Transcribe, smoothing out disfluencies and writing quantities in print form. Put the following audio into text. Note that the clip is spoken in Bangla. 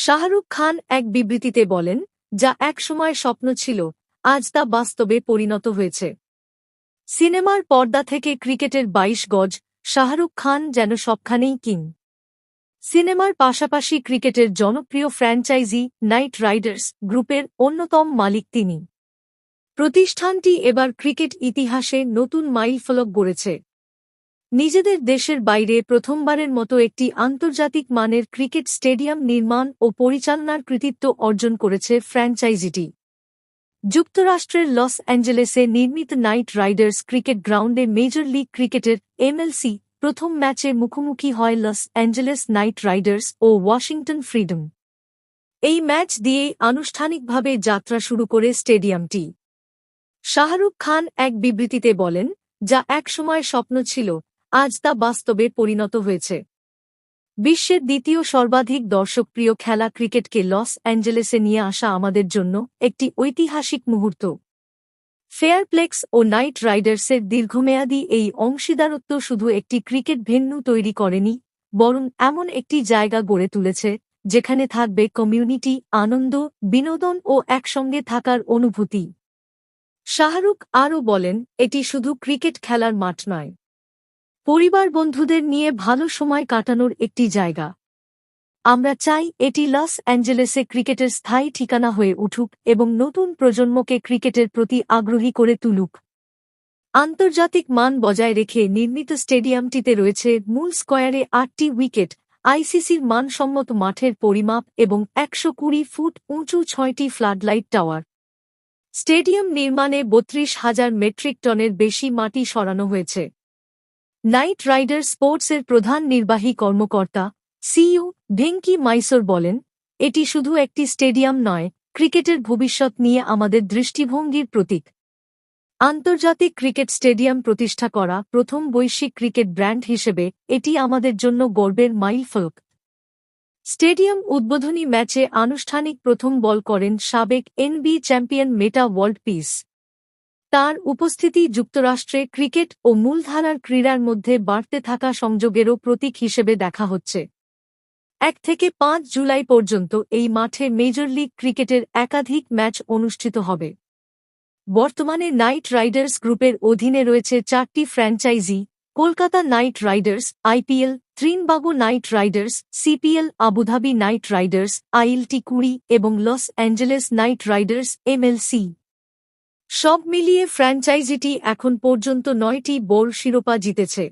শাহরুখ খান এক বিবৃতিতে বলেন, যা একসময় স্বপ্ন ছিল, আজ তা বাস্তবে পরিণত হয়েছে। সিনেমার পর্দা থেকে ক্রিকেটের ২২ গজ, শাহরুখ খান যেন সবখানেই কিং। সিনেমার পাশাপাশি ক্রিকেটের জনপ্রিয় ফ্র্যাঞ্চাইজি নাইট রাইডার্স গ্রুপের অন্যতম মালিক তিনি। প্রতিষ্ঠানটি এবার ক্রিকেট ইতিহাসে নতুন মাইলফলক গড়েছে। নিজেদের দেশের বাইরে প্রথমবারের মতো একটি আন্তর্জাতিক মানের ক্রিকেট স্টেডিয়াম নির্মাণ ও পরিচালনার কৃতিত্ব অর্জন করেছে ফ্র্যাঞ্চাইজিটি। যুক্তরাষ্ট্রের লস অ্যাঞ্জেলেসে নির্মিত নাইট রাইডার্স ক্রিকেট গ্রাউন্ডে মেজর লিগ ক্রিকেটের এমএলসি প্রথম ম্যাচে মুখোমুখি হয় লস অ্যাঞ্জেলেস নাইট রাইডার্স ও ওয়াশিংটন ফ্রিডম। এই ম্যাচ দিয়েই আনুষ্ঠানিকভাবে যাত্রা শুরু করে স্টেডিয়ামটি। শাহরুখ খান এক বিবৃতিতে বলেন, যা একসময় স্বপ্ন ছিল, আজ তা বাস্তবে পরিণত হয়েছে। বিশ্বের দ্বিতীয় সর্বাধিক দর্শকপ্রিয় খেলা ক্রিকেটকে লস অ্যাঞ্জেলেসে নিয়ে আসা আমাদের জন্য একটি ঐতিহাসিক মুহূর্ত। ফেয়ারপ্লেক্স ও নাইট রাইডার্সের দীর্ঘমেয়াদী এই অংশীদারত্ব শুধু একটি ক্রিকেট ভেন্যু তৈরি করেনি, বরং এমন একটি জায়গা গড়ে তুলেছে যেখানে থাকবে কমিউনিটি, আনন্দ, বিনোদন ও একসঙ্গে থাকার অনুভূতি। শাহরুখ আরও বলেন, এটি শুধু ক্রিকেট খেলার মাঠ নয়, পরিবার বন্ধুদের নিয়ে ভালো সময় কাটানোর একটি জায়গা। আমরা চাই এটি লস অ্যাঞ্জেলেসে ক্রিকেটের স্থায়ী ঠিকানা হয়ে উঠুক এবং নতুন প্রজন্মকে ক্রিকেটের প্রতি আগ্রহী করে তুলুক। আন্তর্জাতিক মান বজায় রেখে নির্মিত স্টেডিয়ামটিতে রয়েছে মূল স্কয়ারে ৮টি উইকেট, আইসিসির মানসম্মত মাঠের পরিমাপ এবং ১২০ ফুট উঁচু ৬টি ফ্লাডলাইট টাওয়ার। স্টেডিয়াম নির্মাণে ৩২,০০০ মেট্রিক টনের বেশি মাটি সরানো হয়েছে। নাইট রাইডার স্পোর্টসের প্রধান নির্বাহী কর্মকর্তা সিইও ভেঙ্কি মাইসোর বলেন, এটি শুধু একটি স্টেডিয়াম নয়, ক্রিকেটের ভবিষ্যৎ নিয়ে আমাদের দৃষ্টিভঙ্গির প্রতীক। আন্তর্জাতিক ক্রিকেট স্টেডিয়াম প্রতিষ্ঠা করা প্রথম বৈশ্বিক ক্রিকেট ব্র্যান্ড হিসেবে এটি আমাদের জন্য গর্বের মাইলফলক। স্টেডিয়াম উদ্বোধনী ম্যাচে আনুষ্ঠানিক প্রথম বল করেন সাবেক এনবি চ্যাম্পিয়ন মেটা ওয়ার্ল্ড পিস। তার উপস্থিতি যুক্তরাষ্ট্রে ক্রিকেট ও মূলধারার ক্রীড়ার মধ্যে বাড়তে থাকা সংযোগেরও প্রতীক হিসেবে দেখা হচ্ছে। ১ থেকে ৫ জুলাই পর্যন্ত এই মাঠে মেজর লিগ ক্রিকেটের একাধিক ম্যাচ অনুষ্ঠিত হবে। বর্তমানে নাইট রাইডার্স গ্রুপের অধীনে রয়েছে ৪টি franchise: Kolkata night Riders IPL, Trinbago night Riders CPL, Abu Dhabi night Riders ILT ২০ এবং Los Angeles night Riders MLC. সব মিলিয়ে ফ্র্যাঞ্চাইজিটি এখন পর্যন্ত ৯টি বোর্ড শিরোপা জিতেছে।